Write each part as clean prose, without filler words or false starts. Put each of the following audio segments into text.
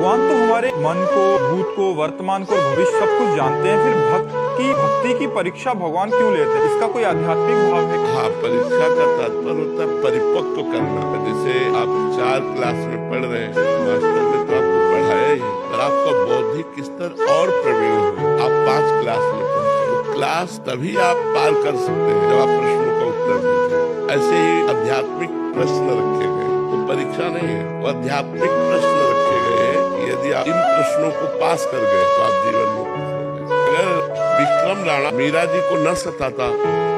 भगवान तो हमारे मन को, भूत को, वर्तमान को, भविष्य सब कुछ जानते हैं, फिर भक्ति की परीक्षा भगवान क्यों लेते हैं? इसका कोई आध्यात्मिक भाव है? हाँ, परीक्षा का तात्पर्य होता है परिपक्व करना। जैसे आप 4 क्लास में पढ़ रहे हैं, मास्टर ने तो आपको पढ़ाया ही, और आपका बौद्धिक स्तर और प्रवीण हो, आप 5 क्लास में पढ़ते हैं। क्लास तभी आप पार कर सकते हैं जब आप प्रश्नों का उत्तर देते। ऐसे ही आध्यात्मिक प्रश्न रखे गए, वो परीक्षा नहीं है, वो आध्यात्मिक प्रश्न रखे गए हैं। यदि आप इन प्रश्नों को पास कर गए तो आप जीवन में खुश हो गए। अगर विक्रम राणा मीरा जी को न सताता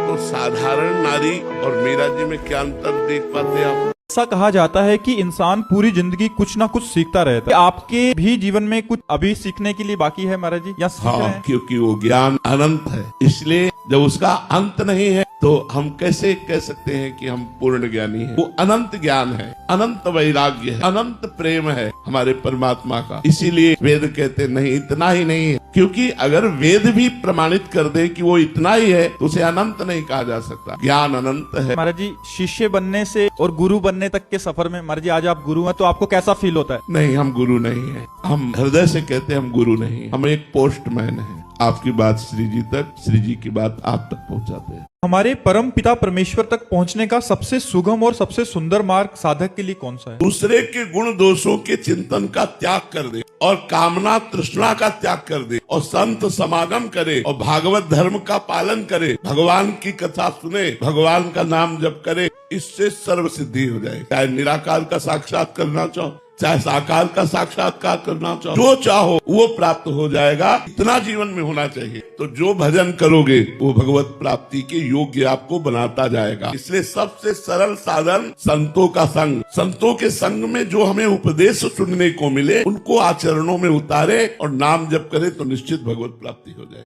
तो साधारण नारी और मीरा जी में क्या अंतर देख पाते आप? ऐसा कहा जाता है कि इंसान पूरी जिंदगी कुछ ना कुछ सीखता रहता है। आपके भी जीवन में कुछ अभी सीखने के लिए बाकी है महाराज जी, या सीख रहे हैं? क्योंकि वो ज्ञान अनंत है, इसलिए जब उसका अंत नहीं है तो हम कैसे कह सकते हैं कि हम पूर्ण ज्ञानी हैं? वो अनंत ज्ञान है, अनंत वैराग्य है, अनंत प्रेम है हमारे परमात्मा का। इसीलिए वेद कहते नहीं, इतना ही नहीं है, क्योंकि अगर वेद भी प्रमाणित कर दे कि वो इतना ही है तो उसे अनंत नहीं कहा जा सकता। ज्ञान अनंत है। महाराज जी, शिष्य बनने से और गुरु बनने तक के सफर में, महाराज जी आज आप गुरु हैं तो आपको कैसा फील होता है? नहीं, हम गुरु नहीं है, हम हृदय से कहते हैं हम गुरु नहीं, हम एक पोस्टमैन है। आपकी बात श्री जी तक, श्री जी की बात आप तक पहुंचाते हैं। हमारे परम पिता परमेश्वर तक पहुंचने का सबसे सुगम और सबसे सुंदर मार्ग साधक के लिए कौन सा है? दूसरे के गुण दोषों के चिंतन का त्याग कर दे और कामना तृष्णा का त्याग कर दे और संत समागम करे और भागवत धर्म का पालन करे, भगवान की कथा सुने, भगवान का नाम जप करे, इससे सर्व सिद्धि हो जाए। चाहे निराकार का साक्षात करना चाहो, चाहे साकार का साक्षात्कार करना चाहो, जो चाहो वो प्राप्त हो जाएगा। इतना जीवन में होना चाहिए। तो जो भजन करोगे वो भगवत प्राप्ति के योग्य आपको बनाता जाएगा। इसलिए सबसे सरल साधन संतों का संग। संतों के संग में जो हमें उपदेश सुनने को मिले उनको आचरणों में उतारे और नाम जप करे तो निश्चित भगवत प्राप्ति हो जाए।